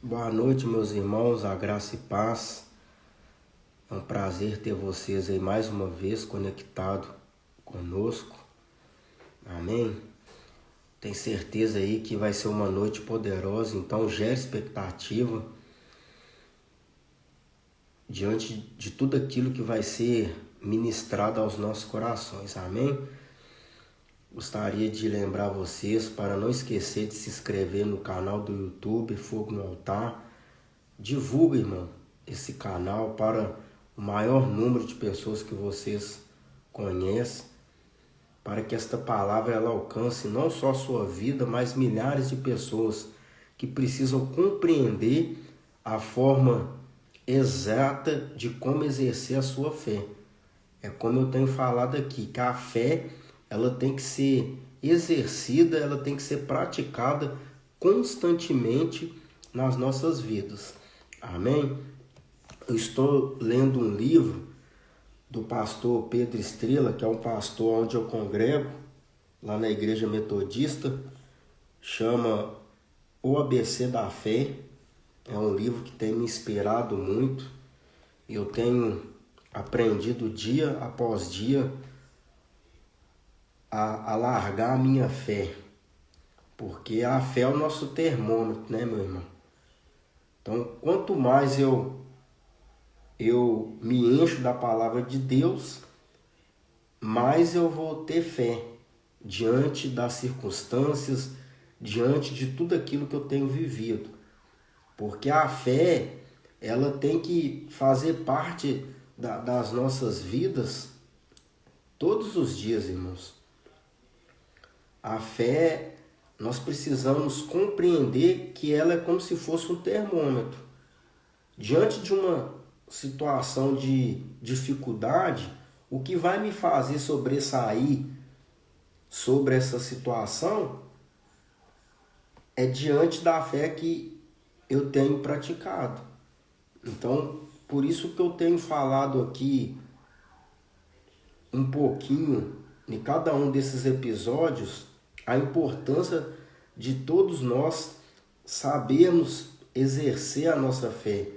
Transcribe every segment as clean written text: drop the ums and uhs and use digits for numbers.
Boa noite, meus irmãos, a graça e paz. É um prazer ter vocês aí mais uma vez conectado conosco. Amém? Tenho certeza aí que vai ser uma noite poderosa, então gere expectativa diante de tudo aquilo que vai ser ministrado aos nossos corações. Amém? Gostaria de lembrar vocês para não esquecer de se inscrever no canal do YouTube Fogo no Altar. Divulga, irmão, esse canal para o maior número de pessoas que vocês conhecem, para que esta palavra ela alcance não só a sua vida, mas milhares de pessoas que precisam compreender a forma exata de como exercer a sua fé. É como eu tenho falado aqui, que a fé ela tem que ser exercida, ela tem que ser praticada constantemente nas nossas vidas. Amém? Eu estou lendo um livro do pastor Pedro Estrela, que é um pastor onde eu congrego, lá na igreja metodista, chama O ABC da Fé. É um livro que tem me inspirado muito e eu tenho aprendido dia após dia a largar a minha fé, porque a fé é o nosso termômetro, né, meu irmão? Então, quanto mais eu me encho da palavra de Deus, mais eu vou ter fé diante das circunstâncias, diante de tudo aquilo que eu tenho vivido. Porque a fé, ela tem que fazer parte das nossas vidas todos os dias, irmãos. A fé, nós precisamos compreender que ela é como se fosse um termômetro. Diante de uma situação de dificuldade, o que vai me fazer sobressair sobre essa situação é diante da fé que eu tenho praticado. Então, por isso que eu tenho falado aqui um pouquinho em cada um desses episódios a importância de todos nós sabermos exercer a nossa fé.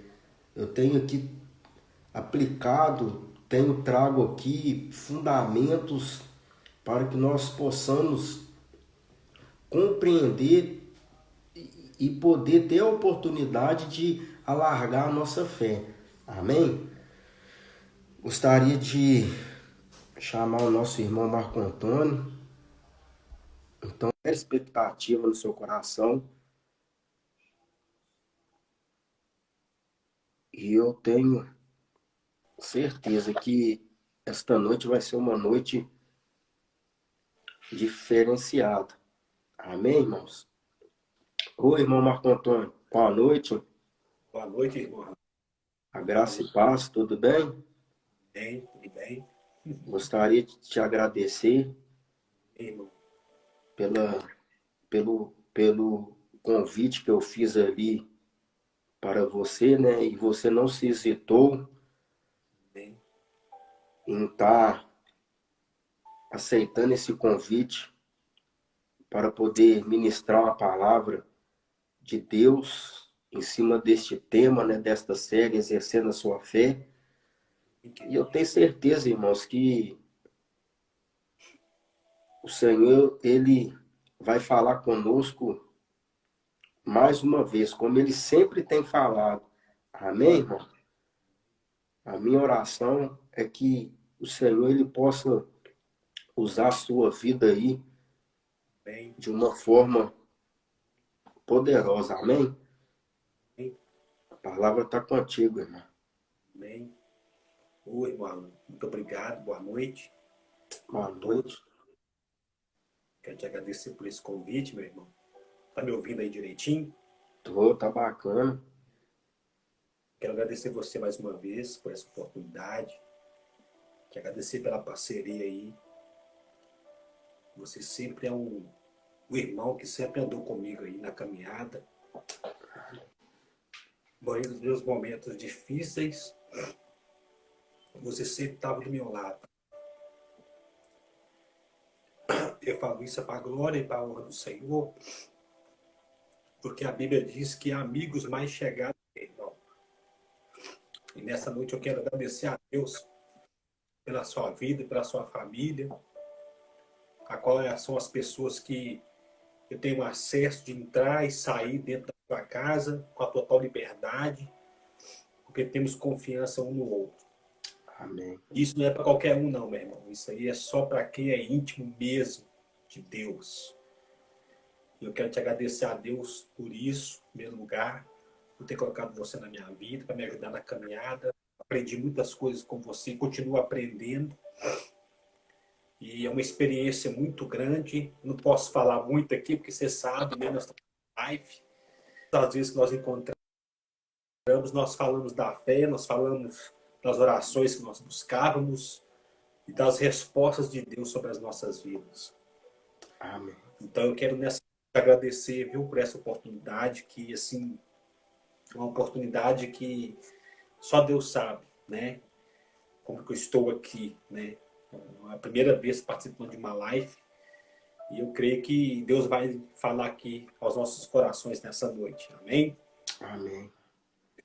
Eu tenho aqui aplicado, trago aqui fundamentos para que nós possamos compreender e poder ter a oportunidade de alargar a nossa fé. Amém? Gostaria de chamar o nosso irmão Marco Antônio. Então, a expectativa no seu coração. E eu tenho certeza que esta noite vai ser uma noite diferenciada. Amém, irmãos? Oi, irmão Marco Antônio. Boa noite. Boa noite, irmão. A graça e paz, tudo bem? Bem, tudo bem? Gostaria de te agradecer Irmão, pela, pelo convite que eu fiz ali para você, né? E você não se hesitou bem, em estar aceitando esse convite para poder ministrar uma palavra de Deus em cima deste tema, né? Desta série, exercendo a sua fé. E eu tenho certeza, irmãos, que o Senhor, Ele vai falar conosco mais uma vez, como Ele sempre tem falado. Amém, irmão? A minha oração é que o Senhor, Ele possa usar a sua vida aí bem, de uma forma poderosa. Amém? bem, A palavra está contigo, irmão. bem. Oi, irmão, muito obrigado, boa noite. Boa noite. Quero te agradecer por esse convite, meu irmão. Tá me ouvindo aí direitinho? Tá bacana. Quero agradecer você mais uma vez por essa oportunidade. Quero agradecer pela parceria aí. Você sempre é um irmão que sempre andou comigo aí na caminhada. Bom, nos meus momentos difíceis, você sempre estava do meu lado. Eu falo isso para a glória e para a honra do Senhor. porque a Bíblia diz que há amigos mais chegados que irmão. E nessa noite eu quero agradecer a Deus pela sua vida, pela sua família, a qual são as pessoas que eu tenho acesso de entrar e sair dentro da sua casa com a total liberdade, porque temos confiança um no outro. Amém. Isso não é para qualquer um, não, meu irmão. Isso aí é só para quem é íntimo mesmo de Deus. E eu quero te agradecer a Deus por isso, em primeiro lugar, por ter colocado você na minha vida, para me ajudar na caminhada. Aprendi muitas coisas com você, continuo aprendendo. E é uma experiência muito grande. Não posso falar muito aqui, porque você sabe, né? Nós estamos em live. Às vezes que nós encontramos, nós falamos da fé, nós falamos das orações que nós buscávamos e das respostas de Deus sobre as nossas vidas. Amém. Então eu quero nessa agradecer, viu, por essa oportunidade, que assim, uma oportunidade que só Deus sabe, né? Como que eu estou aqui, né? É a primeira vez participando de uma live e eu creio que Deus vai falar aqui aos nossos corações nessa noite. Amém? Amém.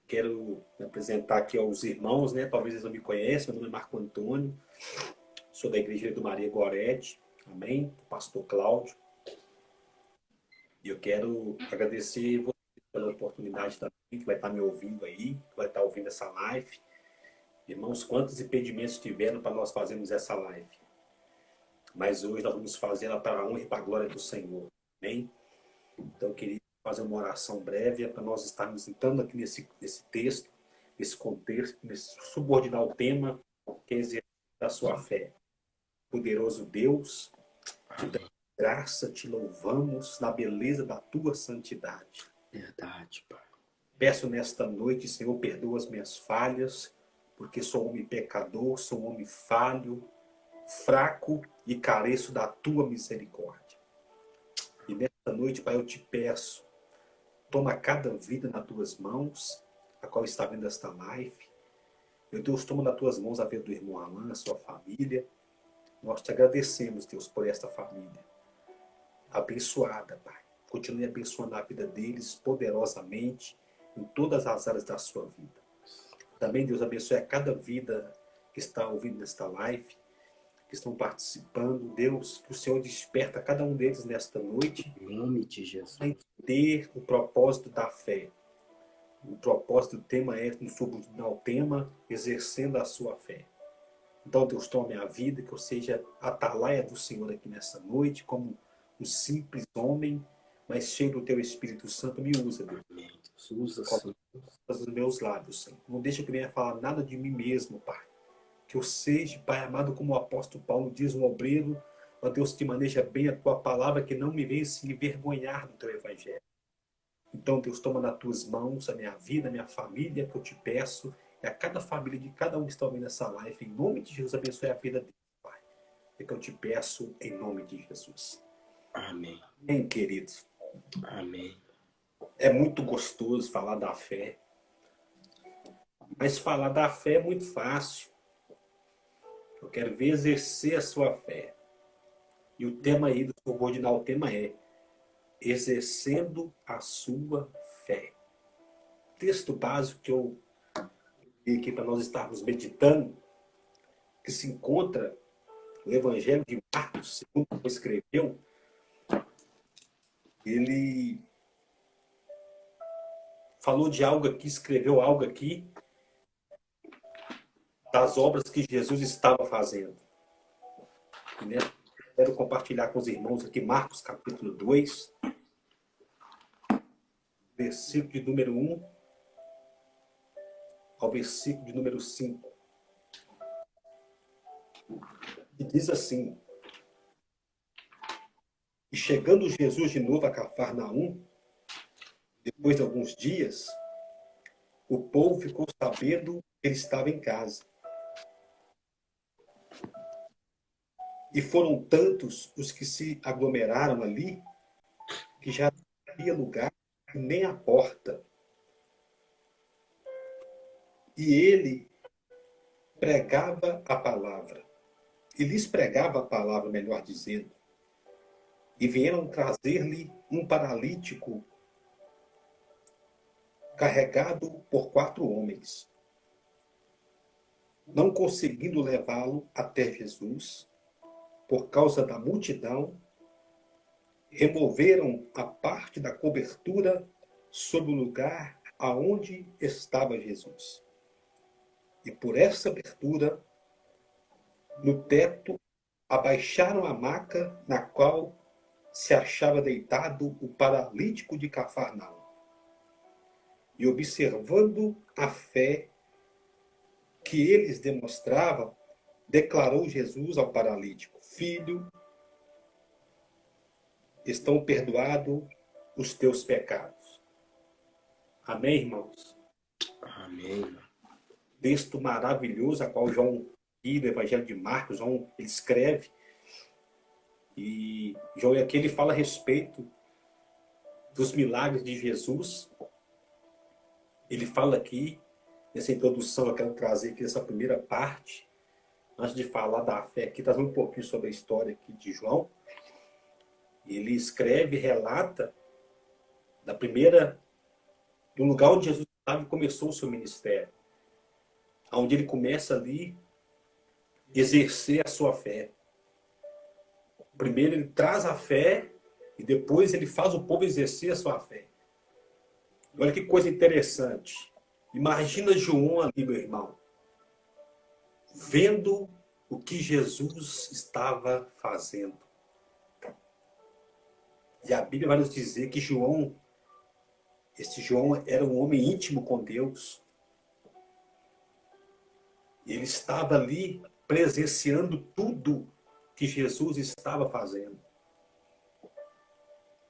Quero me apresentar aqui aos irmãos, né? Talvez eles não me conheçam. Meu nome é Marco Antônio, sou da Igreja do Maria Gorete. Amém? Pastor Cláudio. E eu quero agradecer você pela oportunidade também, que vai estar me ouvindo aí, que vai estar ouvindo essa live. Irmãos, quantos impedimentos tiveram para nós fazermos essa live? Mas hoje nós vamos fazê-la para a honra e para a glória do Senhor. Amém? Então eu queria fazer uma oração breve para nós estarmos entrando aqui nesse texto, nesse contexto, nesse subordinar o tema, que é exercer a sua fé. Poderoso Deus, te damos graça, te louvamos na beleza da tua santidade. Verdade, Pai. Peço nesta noite, Senhor, perdoa as minhas falhas, porque sou homem pecador, sou homem falho, fraco e careço da tua misericórdia. E nesta noite, Pai, eu te peço, toma cada vida nas tuas mãos, a qual está vendo esta live. Meu Deus, toma nas tuas mãos a vida do irmão Alan, a sua família. Nós te agradecemos, Deus, por esta família abençoada, Pai. Continue abençoando a vida deles poderosamente em todas as áreas da sua vida. Também, Deus, abençoe a cada vida que está ouvindo nesta live, que estão participando. Deus, que o Senhor desperta cada um deles nesta noite. Em nome de Jesus. A entender o propósito da fé. O propósito do tema é, no subordinar o tema, exercendo a sua fé. Então, Deus, toma a minha vida, que eu seja a atalaia do Senhor aqui nessa noite, como um simples homem, mas cheio do teu Espírito Santo. Me usa, Deus. Usa, Senhor. Os meus lábios, Senhor. Não deixa que eu venha falar nada de mim mesmo, Pai. Que eu seja, Pai amado, como o apóstolo Paulo diz, um obreiro, ó Deus, que maneja bem a tua palavra, que não me venha se envergonhar do teu evangelho. Então, Deus, toma nas tuas mãos a minha vida, a minha família, que eu te peço, e a cada família de cada um que está ouvindo essa live, em nome de Jesus, abençoe a vida dele, Pai. É que eu te peço em nome de Jesus. Amém. Bem, queridos. Amém. É muito gostoso falar da fé. Mas falar da fé é muito fácil. Eu quero ver exercer a sua fé. E o tema aí do subordinar o tema é exercendo a sua fé. O texto básico que eu li aqui para nós estarmos meditando, que se encontra no Evangelho de Marcos, segundo ele escreveu, ele falou de algo aqui, escreveu algo aqui, das obras que Jesus estava fazendo. E nessa, quero compartilhar com os irmãos aqui Marcos capítulo 2, versículo de número 1 ao versículo de número 5. E diz assim: E chegando Jesus de novo a Cafarnaum, depois de alguns dias, o povo ficou sabendo que ele estava em casa. E foram tantos os que se aglomeraram ali, que já não havia lugar nem a porta. E ele pregava a palavra. E lhes pregava a palavra, melhor dizendo. E vieram trazer-lhe um paralítico carregado por 4 homens. Não conseguindo levá-lo até Jesus, por causa da multidão, removeram a parte da cobertura sobre o lugar aonde estava Jesus. E por essa abertura, no teto, abaixaram a maca na qual se achava deitado o paralítico de Cafarnaum. E observando a fé que eles demonstravam, declarou Jesus ao paralítico: Filho, estão perdoados os teus pecados. Amém, irmãos? Amém. Texto maravilhoso, a qual João, aqui do Evangelho de Marcos, João ele escreve. E João aqui ele fala a respeito dos milagres de Jesus. Ele fala aqui, nessa introdução, eu quero trazer aqui essa primeira parte, antes de falar da fé aqui, trazer um pouquinho sobre a história aqui de João. Ele escreve, relata do lugar onde Jesus estava e começou o seu ministério. Onde ele começa ali a exercer a sua fé. Primeiro ele traz a fé e depois ele faz o povo exercer a sua fé. Olha que coisa interessante. Imagina João ali, meu irmão, vendo o que Jesus estava fazendo. E a Bíblia vai nos dizer que esse João era um homem íntimo com Deus. Ele estava ali presenciando tudo que Jesus estava fazendo.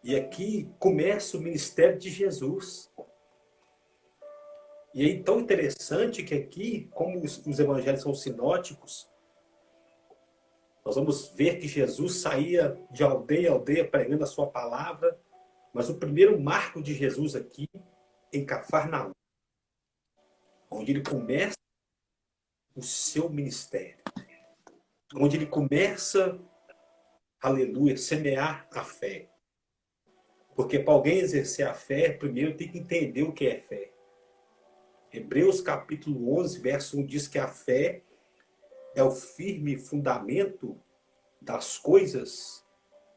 E aqui começa o ministério de Jesus. E é tão interessante que aqui, como os evangelhos são sinóticos, nós vamos ver que Jesus saía de aldeia a aldeia pregando a sua palavra, mas o primeiro marco de Jesus aqui, em Cafarnaum, onde ele começa o seu ministério, onde ele começa, aleluia, semear a fé. Porque para alguém exercer a fé, primeiro tem que entender o que é fé. Hebreus capítulo 11, verso 1 diz que a fé é o firme fundamento das coisas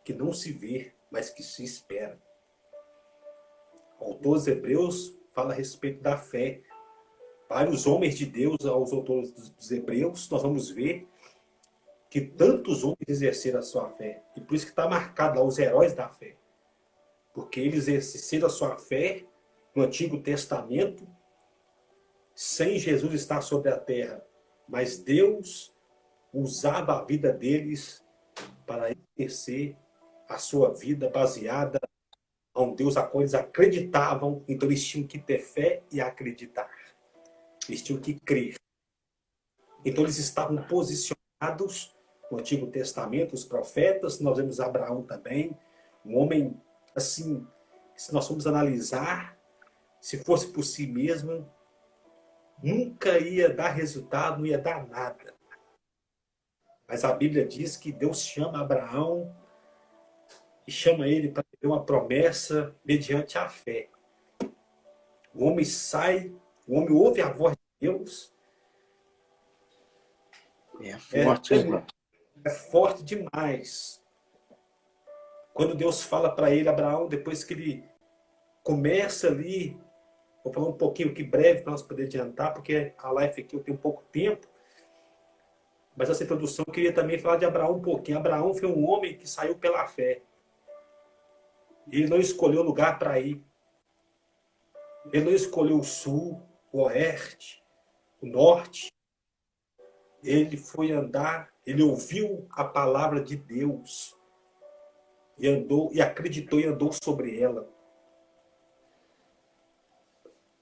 que não se vê, mas que se espera. O autor dos Hebreus fala a respeito da fé. Vários homens de Deus, aos autores dos Hebreus, nós vamos ver que tantos homens exerceram a sua fé. E por isso que está marcado lá os heróis da fé. Porque eles exerceram a sua fé no Antigo Testamento, sem Jesus estar sobre a terra. Mas Deus usava a vida deles para exercer a sua vida baseada a um Deus a qual eles acreditavam. Então eles tinham que ter fé e acreditar. Eles tinham que crer. Então eles estavam posicionados no Antigo Testamento, os profetas. Nós vemos Abraão também, um homem assim, se nós formos analisar, se fosse por si mesmo, nunca ia dar resultado, não ia dar nada. Mas a Bíblia diz que Deus chama Abraão e chama ele para ter uma promessa mediante a fé. O homem sai, o homem ouve a voz de Deus. É forte, né? É forte demais. Quando Deus fala para ele, Abraão, depois que ele começa ali, vou falar um pouquinho aqui breve para nós poder adiantar, porque a live aqui eu tenho pouco tempo, mas essa introdução eu queria também falar de Abraão um pouquinho. Abraão foi um homem que saiu pela fé. Ele não escolheu lugar para ir. Ele não escolheu o sul, o oeste, o norte. Ele foi andar, ele ouviu a palavra de Deus e andou, e acreditou e andou sobre ela.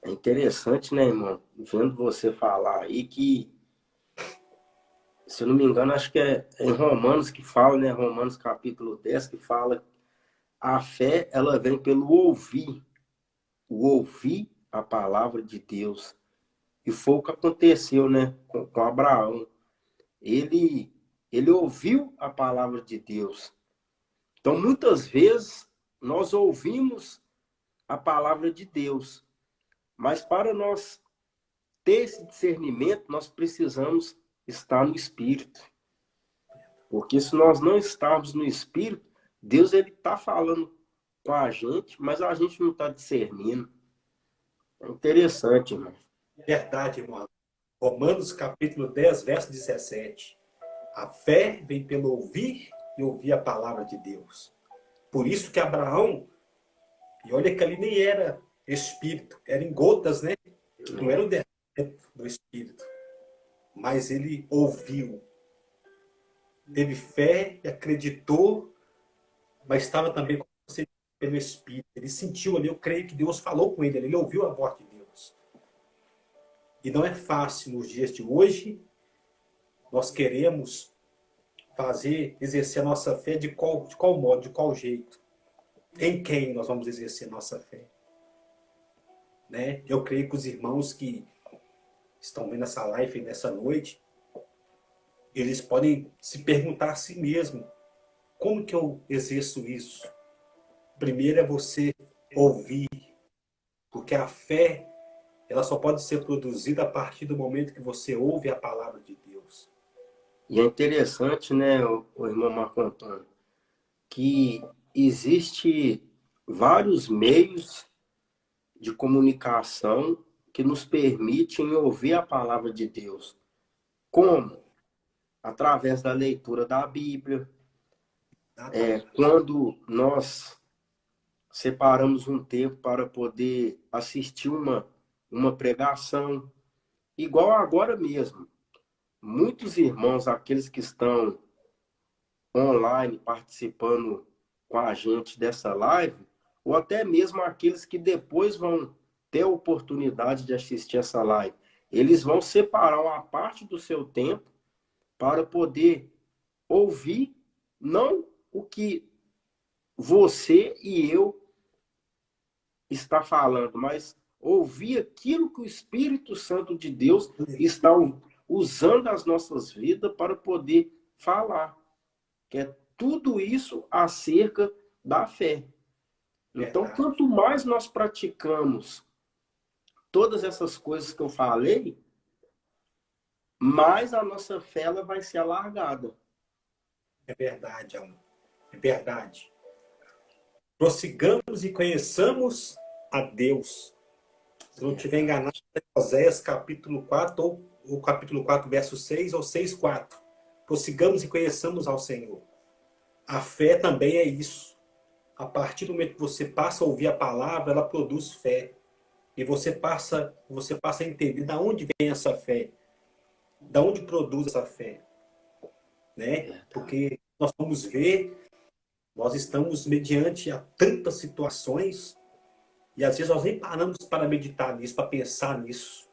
É interessante, né, irmão? Vendo você falar aí que, se eu não me engano, acho que é em Romanos que fala, né? Romanos capítulo 10, que fala a fé, ela vem pelo ouvir. O ouvir a palavra de Deus. E foi o que aconteceu, né, com Abraão. Ele ouviu a palavra de Deus. Então, muitas vezes, nós ouvimos a palavra de Deus, Mas para nós ter esse discernimento, nós precisamos estar no Espírito. Porque se nós não estarmos no Espírito, Deus ele está falando com a gente, mas a gente não está discernindo. É interessante, irmão. Verdade, irmão. Romanos capítulo 10, verso 17. A fé vem pelo ouvir e ouvir a palavra de Deus. Por isso que Abraão, e olha que ali nem era espírito, era em gotas, né? Não era o derramamento do espírito. Mas ele ouviu, teve fé e acreditou, mas estava também com você pelo espírito. Ele sentiu ali, eu creio que Deus falou com ele ouviu a voz de Deus. E não é fácil nos dias de hoje. Nós queremos exercer a nossa fé de qual modo, de qual jeito? Em quem nós vamos exercer nossa fé? Né? Eu creio que os irmãos que estão vendo essa live nessa noite, eles podem se perguntar a si mesmo, como que eu exerço isso? Primeiro é você ouvir, porque a fé, ela só pode ser produzida a partir do momento que você ouve a palavra de Deus. E é interessante, né, o irmão Marco Antônio, que existe vários meios de comunicação que nos permitem ouvir a palavra de Deus. Como? Através da leitura da Bíblia. Quando nós separamos um tempo para poder assistir uma pregação, igual agora mesmo. Muitos irmãos, aqueles que estão online participando com a gente dessa live, ou até mesmo aqueles que depois vão ter a oportunidade de assistir essa live, eles vão separar uma parte do seu tempo para poder ouvir não o que você e eu está falando, mas ouvir aquilo que o Espírito Santo de Deus está usando as nossas vidas para poder falar. Que é tudo isso acerca da fé. Então, quanto mais nós praticamos todas essas coisas que eu falei, mais a nossa fé ela vai ser alargada. É verdade, amor. É verdade. Prossigamos e conheçamos a Deus. Se não estiver enganado, é Oséias capítulo 4, ou o capítulo 4, verso 6, ou 6, 4. Prossigamos e conheçamos ao Senhor. A fé também é isso. A partir do momento que você passa a ouvir a palavra, ela produz fé. E você passa a entender de onde vem essa fé. De onde produz essa fé. Né? Porque nós vamos ver, nós estamos mediante a tantas situações, e às vezes nós nem paramos para meditar nisso, para pensar nisso.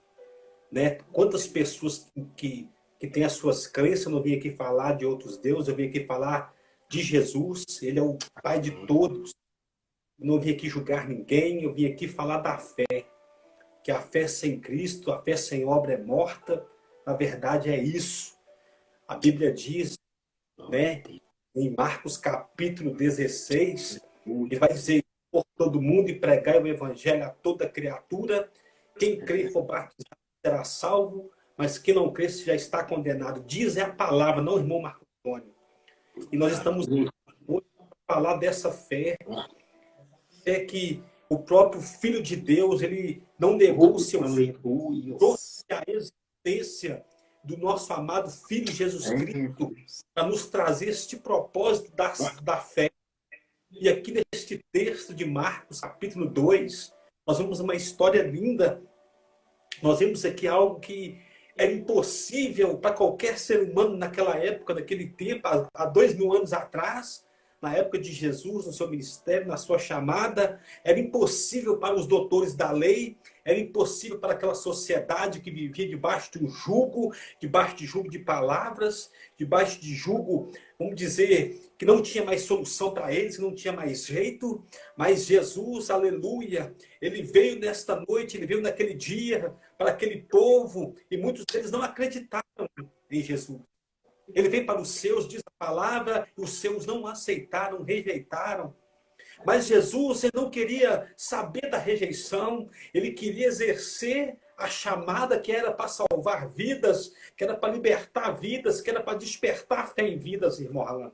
Né? Quantas pessoas que têm as suas crenças, eu não vim aqui falar de outros deuses, eu vim aqui falar de Jesus, ele é o Pai de todos. Eu não vim aqui julgar ninguém, eu vim aqui falar da fé. Que a fé sem Cristo, a fé sem obra é morta. Na verdade é isso. A Bíblia diz, né, em Marcos capítulo 16, ele vai dizer por todo mundo e pregar o evangelho a toda criatura. Quem crê e for batizado será salvo, mas quem não crê já está condenado. Diz a palavra, não, irmão Marco Antônio. E nós estamos hoje para falar dessa fé. É que o próprio Filho de Deus, ele não negou o seu Filho. Trouxe a existência do nosso amado Filho Jesus Cristo para nos trazer este propósito da fé. E aqui neste texto de Marcos, capítulo 2, nós vemos uma história linda. Nós vemos aqui algo que era impossível para qualquer ser humano naquela época, naquele tempo, há 2000 anos atrás, na época de Jesus, no seu ministério, na sua chamada. Era impossível para os doutores da lei, era impossível para aquela sociedade que vivia debaixo de um jugo, debaixo de jugo de palavras, debaixo de jugo, vamos dizer, que não tinha mais solução para eles, não tinha mais jeito. Mas Jesus, aleluia, ele veio nesta noite, ele veio naquele dia para aquele povo, e muitos deles não acreditaram em Jesus. Ele veio para os seus, diz a palavra, e os seus não aceitaram, rejeitaram. Mas Jesus, ele não queria saber da rejeição, ele queria exercer a chamada que era para salvar vidas, que era para libertar vidas, que era para despertar fé em vidas, irmão Alan.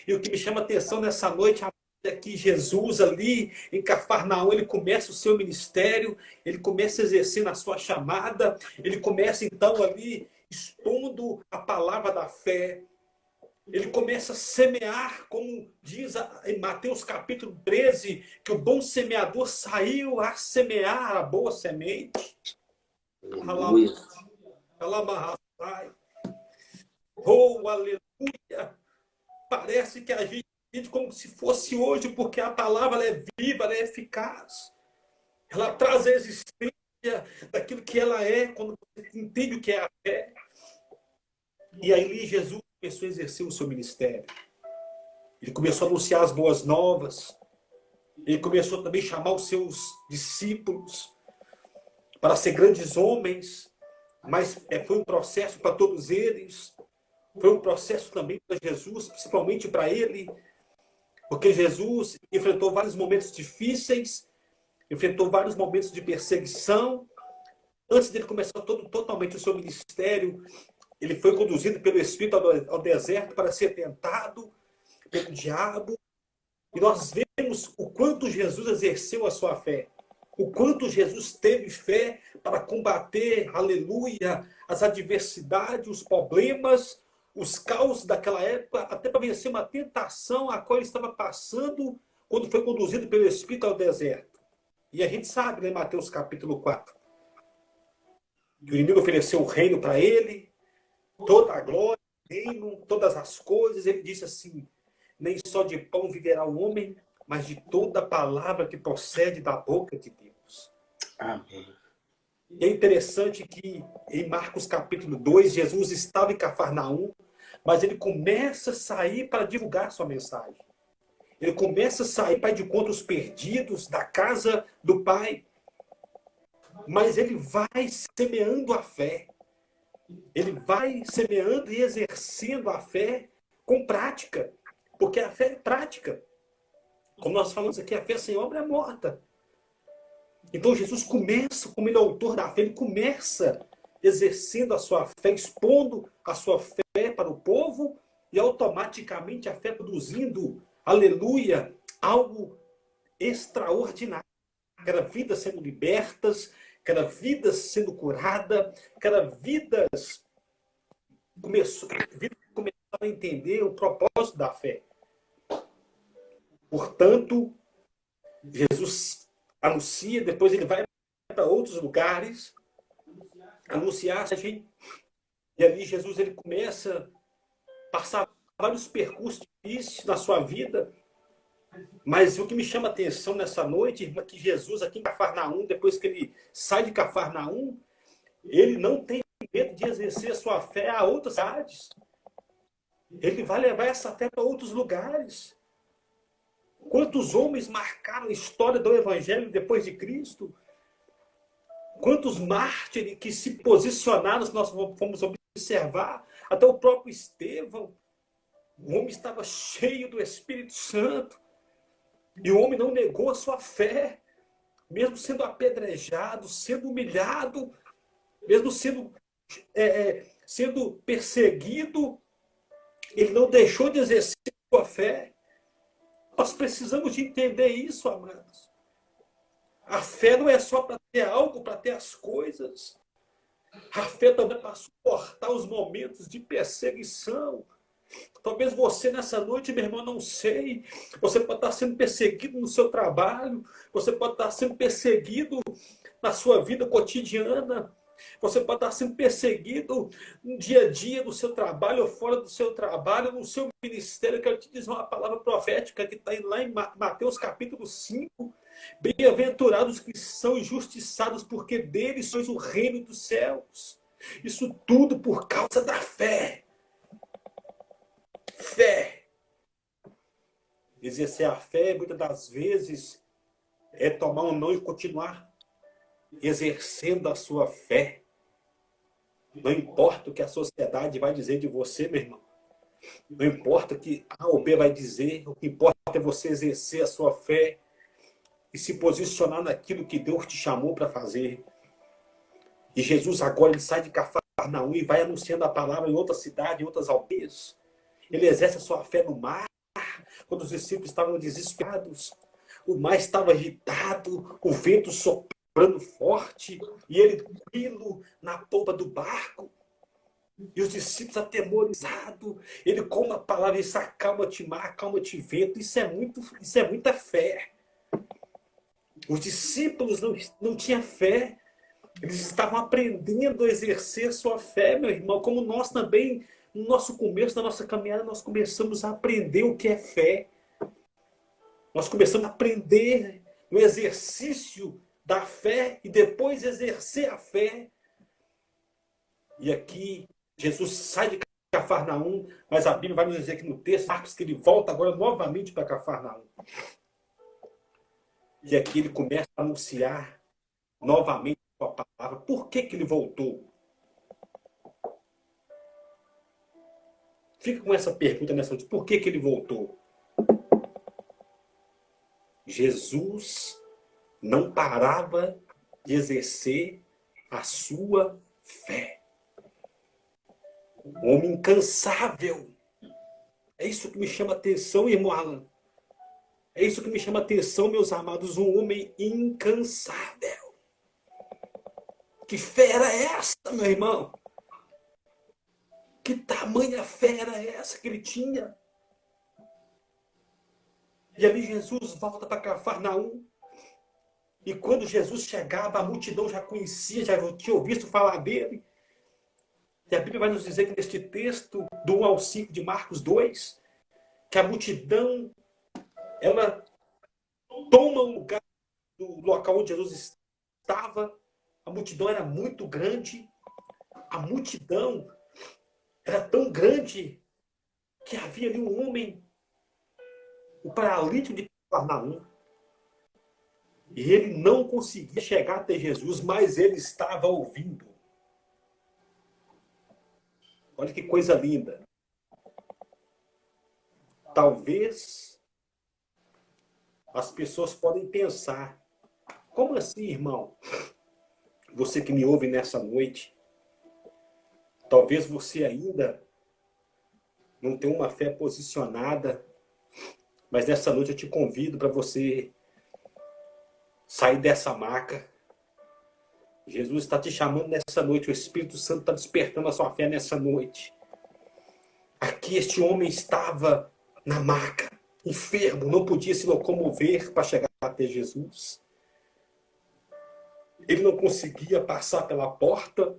E o que me chama a atenção nessa noite é que Jesus ali em Cafarnaum, ele começa o seu ministério, ele começa exercendo a sua chamada, ele começa então ali expondo a palavra da fé, ele começa a semear, como diz em Mateus capítulo 13, que o bom semeador saiu a semear a boa semente. Aleluia. Oh, aleluia! Parece que a gente vive como se fosse hoje, porque a palavra ela é viva, ela é eficaz. Ela traz a existência daquilo que ela é, quando você entende o que é a fé. E aí Jesus começou a exercer o seu ministério. Ele começou a anunciar as boas novas. Ele começou também a chamar os seus discípulos para ser grandes homens. Mas foi um processo para todos eles. Foi um processo também para Jesus, principalmente para ele. Porque Jesus enfrentou vários momentos difíceis, enfrentou vários momentos de perseguição. Antes dele começar totalmente o seu ministério, ele foi conduzido pelo Espírito ao deserto para ser tentado pelo diabo. E nós vemos o quanto Jesus exerceu a sua fé. O quanto Jesus teve fé para combater, aleluia, as adversidades, os problemas, os caos daquela época, até para vencer uma tentação a qual ele estava passando quando foi conduzido pelo Espírito ao deserto. E a gente sabe, né, Mateus capítulo 4, que o inimigo ofereceu o reino para ele, toda a glória, o reino, todas as coisas. Ele disse assim, nem só de pão viverá o homem, mas de toda a palavra que procede da boca de Deus. Amém. E é interessante que em Marcos capítulo 2, Jesus estava em Cafarnaum, mas ele começa a sair para divulgar sua mensagem. Ele começa a sair para ir de encontro aos perdidos da casa do Pai. Mas ele vai semeando a fé. Ele vai semeando e exercendo a fé com prática. Porque a fé é prática. Como nós falamos aqui, a fé sem obra é morta. Então Jesus começa, como ele é autor da fé, ele começa exercendo a sua fé, expondo a sua fé para o povo, e automaticamente a fé produzindo, aleluia, algo extraordinário. Cada vida sendo libertas, cada vida sendo curada, cada vida começando a entender o propósito da fé. Portanto, Jesus anuncia, depois ele vai para outros lugares, anunciar, e ali Jesus ele começa a passar vários percursos difíceis na sua vida, mas o que me chama a atenção nessa noite é que Jesus aqui em Cafarnaum, depois que ele sai de Cafarnaum, ele não tem medo de exercer a sua fé a outras cidades. Ele vai levar essa fé para outros lugares. Quantos homens marcaram a história do Evangelho depois de Cristo? Quantos mártires que se posicionaram, se nós fomos observar, até o próprio Estevão. O homem estava cheio do Espírito Santo. E o homem não negou a sua fé, mesmo sendo apedrejado, sendo humilhado, mesmo sendo perseguido, ele não deixou de exercer a sua fé. Nós precisamos de entender isso, amados. A fé não é só para ter algo, para ter as coisas. A fé também é para suportar os momentos de perseguição. Talvez você nessa noite, meu irmão, não sei. Você pode estar sendo perseguido no seu trabalho. Você pode estar sendo perseguido na sua vida cotidiana. Você pode estar sendo perseguido no dia a dia, no seu trabalho ou fora do seu trabalho, no seu ministério. Eu quero te dizer uma palavra profética que está lá em Mateus capítulo 5. Bem-aventurados que são injustiçados, porque deles sois o reino dos céus. Isso tudo por causa da fé. Fé. Exercer a fé, muitas das vezes, é tomar um não e continuar exercendo a sua fé. Não importa o que a sociedade vai dizer de você, meu irmão. Não importa o que A ou B vai dizer, o que importa é você exercer a sua fé e se posicionar naquilo que Deus te chamou para fazer. E Jesus agora ele sai de Cafarnaum e vai anunciando a palavra em outra cidade, em outras aldeias. Ele exerce a sua fé no mar, quando os discípulos estavam desesperados. O mar estava agitado, o vento soprando forte, e ele tranquilo na polpa do barco. E os discípulos atemorizados. Ele com a palavra, isso acalma-te mar, acalma-te vento. Isso é muita fé. Os discípulos não tinham fé. Eles estavam aprendendo a exercer sua fé, meu irmão. Como nós também, no nosso começo, na nossa caminhada, nós começamos a aprender o que é fé. Nós começamos a aprender no exercício da fé e depois exercer a fé. E aqui, Jesus sai de Cafarnaum, mas a Bíblia vai nos dizer aqui no texto, Marcos, que ele volta agora novamente para Cafarnaum. E aqui ele começa a anunciar novamente a palavra. Por que ele voltou? Fica com essa pergunta nessa noite. Por que ele voltou? Jesus não parava de exercer a sua fé. Um homem incansável. É isso que me chama a atenção, irmão Alan. É isso que me chama a atenção, meus amados. Um homem incansável. Que fé era essa, meu irmão? Que tamanha fé era essa que ele tinha? E ali Jesus volta para Cafarnaum. E quando Jesus chegava, a multidão já conhecia, já tinha ouvido falar dele. E a Bíblia vai nos dizer que neste texto, do 1 ao 5 de Marcos 2, que a multidão, ela toma o lugar do local onde Jesus estava. A multidão era muito grande. A multidão era tão grande que havia ali um homem, o paralítico de Cafarnaum. E ele não conseguia chegar até Jesus, mas ele estava ouvindo. Olha que coisa linda. Talvez as pessoas podem pensar, como assim, irmão? Você que me ouve nessa noite, talvez você ainda não tenha uma fé posicionada, mas nessa noite eu te convido para você sair dessa maca. Jesus está te chamando nessa noite, o Espírito Santo está despertando a sua fé nessa noite. Aqui este homem estava na maca, enfermo, não podia se locomover para chegar até Jesus. Ele não conseguia passar pela porta,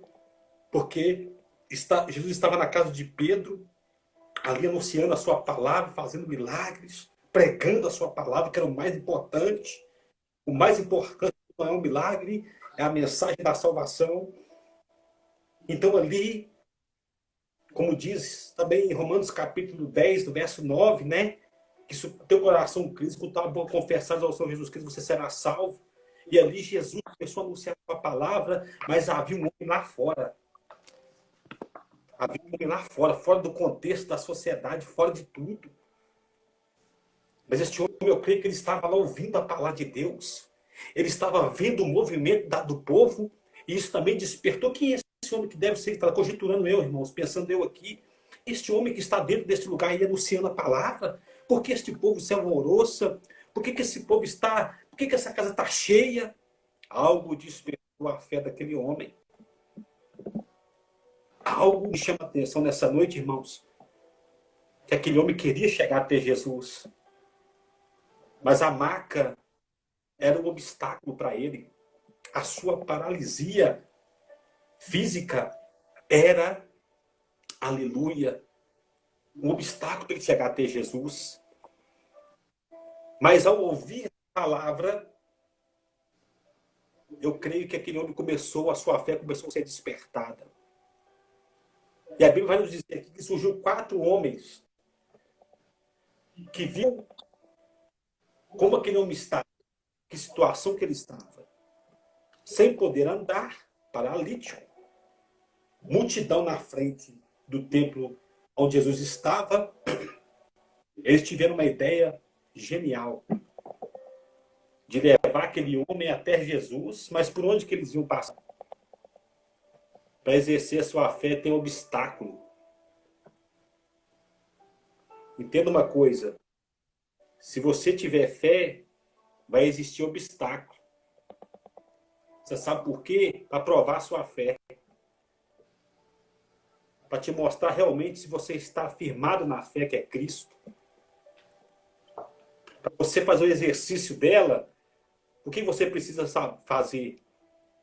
porque Jesus estava na casa de Pedro, ali anunciando a sua palavra, fazendo milagres, pregando a sua palavra, que era o mais importante. O mais importante não é um milagre, é a mensagem da salvação. Então ali, como diz também em Romanos capítulo 10, do verso 9, né? Que se o teu coração Cristo confessar ao Senhor Jesus Cristo, você será salvo. E ali Jesus começou a anunciar a palavra, mas havia um homem lá fora. Havia um homem lá fora, fora do contexto da sociedade, fora de tudo. Mas este homem, eu creio que ele estava lá ouvindo a palavra de Deus. Ele estava vendo o movimento do povo, e isso também despertou. Quem é esse homem que deve ser? Está conjecturando eu, irmãos, pensando eu aqui. Este homem que está dentro deste lugar e anunciando a palavra. Por que este povo se alvoroça? Por que esse povo está... Por que essa casa está cheia? Algo despertou a fé daquele homem. Algo me chama a atenção nessa noite, irmãos. Que aquele homem queria chegar até Jesus. Mas a maca era um obstáculo para ele. A sua paralisia física era, aleluia, um obstáculo para ele chegar até Jesus. Mas ao ouvir a palavra, eu creio que aquele homem a sua fé começou a ser despertada. E a Bíblia vai nos dizer aqui que surgiu 4 homens que viram como aquele homem estava, que situação que ele estava. Sem poder andar, paralítico. Multidão na frente do templo onde Jesus estava. Eles tiveram uma ideia genial de levar aquele homem até Jesus, mas por onde que eles iam passar? Para exercer a sua fé tem um obstáculo. Entenda uma coisa, se você tiver fé, vai existir obstáculo. Você sabe por quê? Para provar a sua fé. Para te mostrar realmente se você está firmado na fé que é Cristo. Para você fazer o exercício dela, o que você precisa fazer?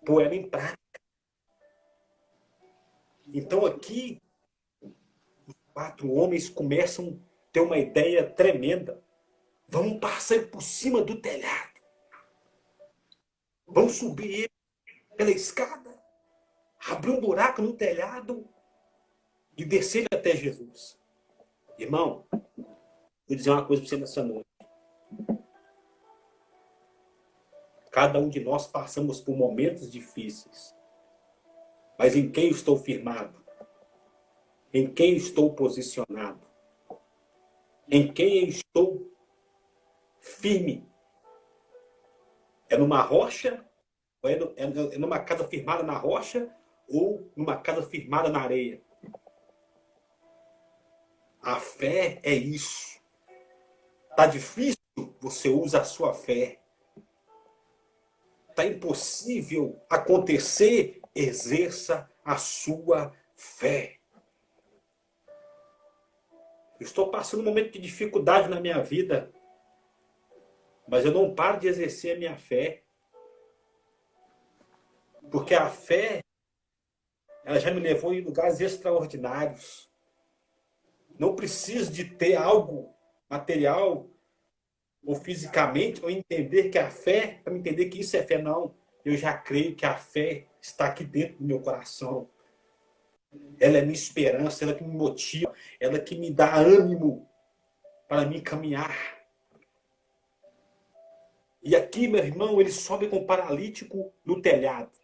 Pôr ela em prática. Então aqui, os 4 homens começam a ter uma ideia tremenda. Vamos passar por cima do telhado. Vamos subir ele pela escada. Abrir um buraco no telhado e descer até Jesus. Irmão, vou dizer uma coisa para você nessa noite. Cada um de nós passamos por momentos difíceis. Mas em quem estou firmado? Em quem estou posicionado? Em quem estou firme? É numa rocha? Ou é numa casa firmada na rocha? Ou numa casa firmada na areia? A fé é isso. Tá difícil? Você usa a sua fé. Tá impossível acontecer? Exerça a sua fé. Eu estou passando um momento de dificuldade na minha vida, mas eu não paro de exercer a minha fé. Porque a fé, ela já me levou em lugares extraordinários. Não preciso de ter algo material ou fisicamente para entender que a fé, para entender que isso é fé, não. Eu já creio que a fé está aqui dentro do meu coração. Ela é minha esperança, ela que me motiva, ela que me dá ânimo para me caminhar. E aqui, meu irmão, ele sobe com o paralítico no telhado.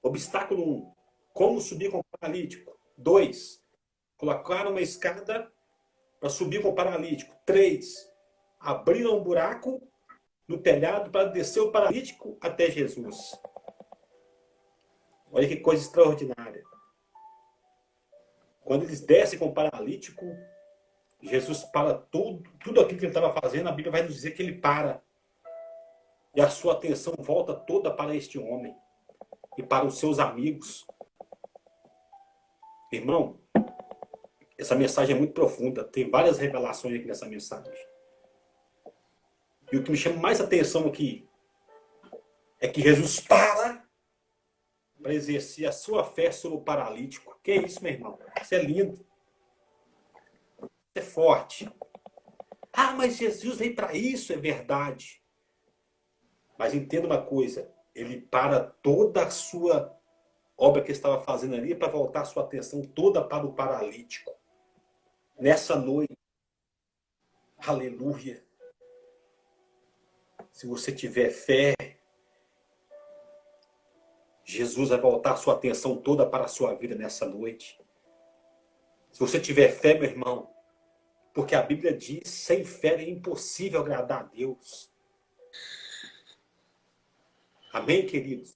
Obstáculo 1. Como subir com o paralítico? 2. Colocaram uma escada para subir com o paralítico. 3. Abriram um buraco no telhado para descer o paralítico até Jesus. Olha que coisa extraordinária. Quando eles descem com o paralítico, Jesus para tudo aquilo que ele estava fazendo, a Bíblia vai nos dizer que ele para. E a sua atenção volta toda para este homem e para os seus amigos. Irmão, essa mensagem é muito profunda. Tem várias revelações aqui nessa mensagem. E o que me chama mais atenção aqui é que Jesus para exercer a sua fé sobre o paralítico. Que é isso, meu irmão? Isso é lindo. Isso é forte. Ah, mas Jesus veio para isso, é verdade. Mas entenda uma coisa, ele para toda a sua obra que estava fazendo ali para voltar a sua atenção toda para o paralítico. Nessa noite, aleluia, se você tiver fé, Jesus vai voltar a sua atenção toda para a sua vida nessa noite. Se você tiver fé, meu irmão, porque a Bíblia diz, sem fé é impossível agradar a Deus. Amém, queridos?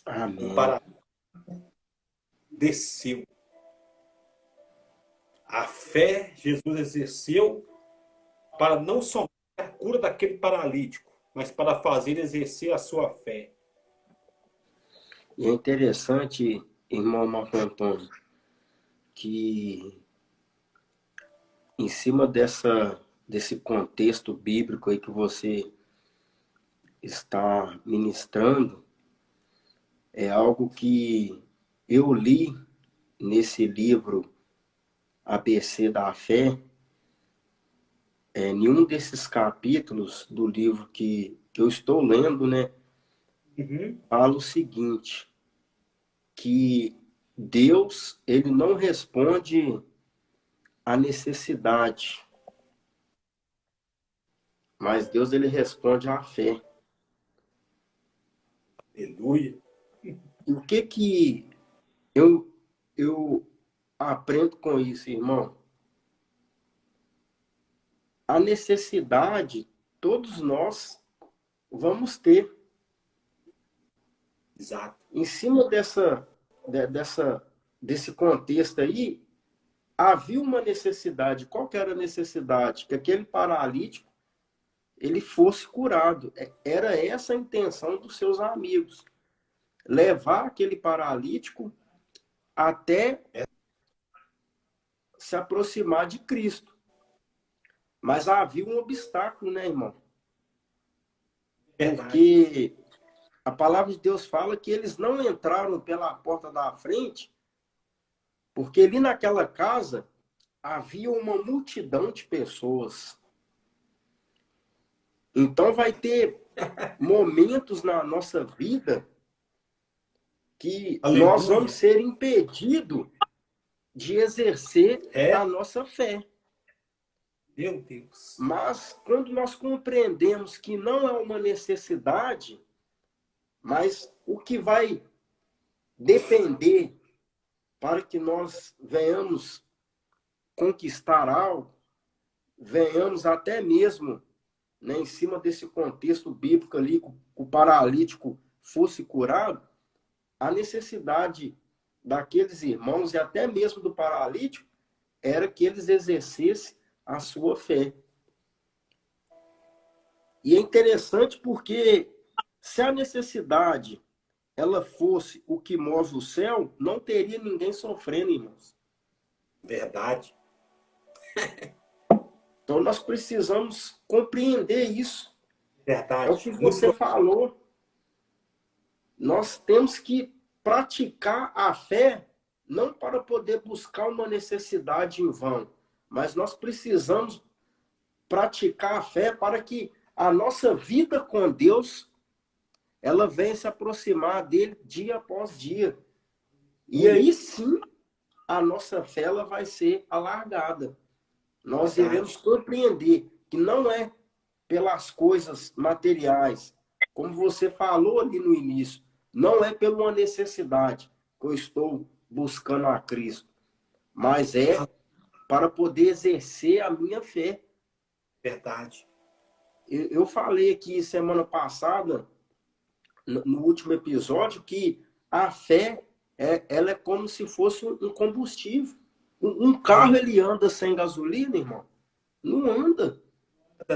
Amém. O paralítico desceu. A fé Jesus exerceu para não somente a cura daquele paralítico, mas para fazer exercer a sua fé. E é interessante, irmão Marco Antônio, que em cima desse contexto bíblico aí que você está ministrando, é algo que eu li nesse livro ABC da Fé. Em um desses capítulos do livro que eu estou lendo, né, fala o seguinte, que Deus, ele não responde à necessidade, mas Deus, ele responde à fé. Aleluia. E o que eu aprendo com isso, irmão? a necessidade, todos nós vamos ter. Exato. Em cima desse contexto aí, havia uma necessidade. Qual que era a necessidade? Que aquele paralítico ele fosse curado. Era essa a intenção dos seus amigos. Levar aquele paralítico até se aproximar de Cristo. Mas havia um obstáculo, né, irmão? Verdade. Porque a palavra de Deus fala que eles não entraram pela porta da frente, porque ali naquela casa havia uma multidão de pessoas. Então vai ter momentos na nossa vida que nós vamos Aleluia. ser impedidos de exercer É, a nossa fé. meu Deus. Mas quando nós compreendemos que não é uma necessidade, mas o que vai depender para que nós venhamos conquistar algo, venhamos até mesmo, né, em cima desse contexto bíblico ali, que o paralítico fosse curado, a necessidade daqueles irmãos e até mesmo do paralítico era que eles exercessem a sua fé. E é interessante porque se a necessidade ela fosse o que move o céu, não teria ninguém sofrendo, irmãos. Verdade. Então nós precisamos compreender isso. É o Verdade. que Muito você falou. Nós temos que praticar a fé não para poder buscar uma necessidade em vão, mas nós precisamos praticar a fé para que a nossa vida com Deus ela venha se aproximar dele dia após dia. E aí sim a nossa fé ela vai ser alargada. Nós iremos verdade. compreender que não é pelas coisas materiais, como você falou ali no início, não é por uma necessidade que eu estou buscando a Cristo, mas é para poder exercer a minha fé. Verdade. Eu falei aqui semana passada, no último episódio, que a fé ela é como se fosse um combustível. Um carro ele anda sem gasolina, irmão? Não anda.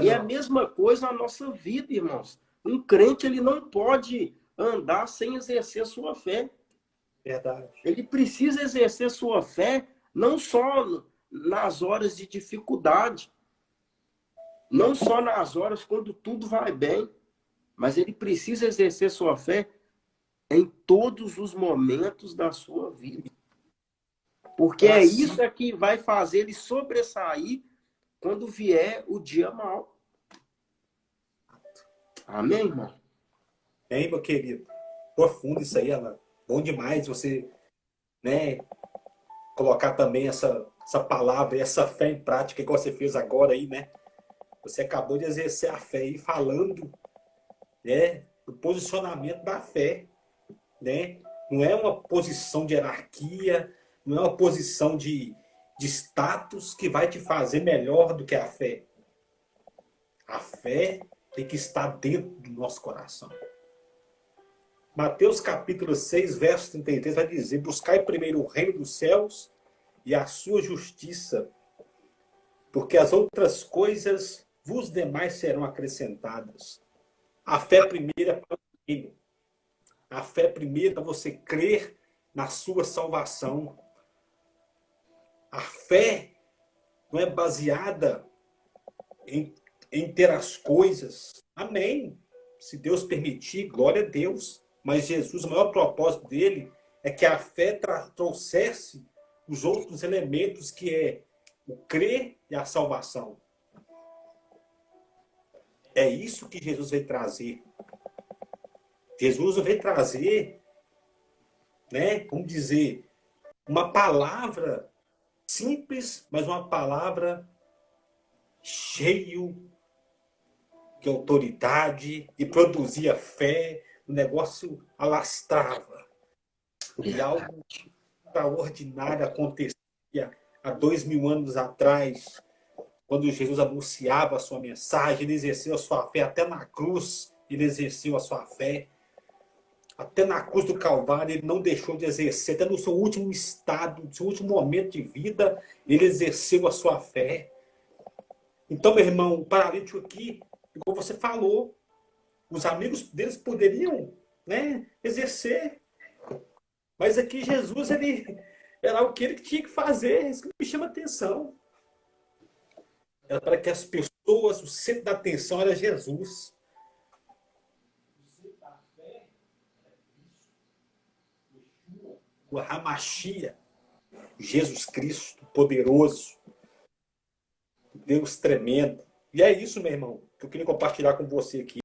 E é a Não. mesma coisa na nossa vida, irmãos. Um crente ele não pode andar sem exercer sua fé. Verdade. Ele precisa exercer sua fé não só nas horas de dificuldade, não só nas horas quando tudo vai bem, mas ele precisa exercer sua fé em todos os momentos da sua vida. Porque é isso que vai fazer ele sobressair quando vier o dia mau. Amém, irmão? Bem, meu querido. Profundo isso aí, Alan. Bom demais você, né, colocar também essa palavra, essa fé em prática que você fez agora aí, né? Você acabou de exercer a fé aí falando, né, do posicionamento da fé, né? Não é uma posição de hierarquia, não é uma posição de status que vai te fazer melhor do que a fé. A fé tem que estar dentro do nosso coração. Mateus capítulo 6, verso 33 vai dizer: buscai primeiro o reino dos céus e a sua justiça, porque as outras coisas vos demais serão acrescentadas. A fé primeira é para o reino. A fé primeira é você crer na sua salvação. A fé não é baseada em ter as coisas. Amém. Se Deus permitir, glória a Deus. Mas Jesus, o maior propósito dele é que a fé trouxesse os outros elementos, que é o crer e a salvação. É isso que Jesus veio trazer. Jesus veio trazer, né, vamos dizer, uma palavra simples, mas uma palavra cheio de autoridade, e produzia fé, o negócio alastrava. E algo extraordinário acontecia há 2000 anos atrás, Quando Jesus anunciava a sua mensagem, ele exerceu a sua fé até na cruz, ele exerceu a sua fé. Até na cruz do Calvário, ele não deixou de exercer. Até no seu último estado, no seu último momento de vida, ele exerceu a sua fé. Então, meu irmão, o paralítico aqui, como você falou, os amigos deles poderiam, né, exercer. Mas aqui Jesus, ele era o que ele tinha que fazer. Isso que me chama a atenção. Era para que as pessoas, o centro da atenção era Jesus. O Hamashia, Jesus Cristo, poderoso, Deus tremendo. E é isso, meu irmão, que eu queria compartilhar com você aqui.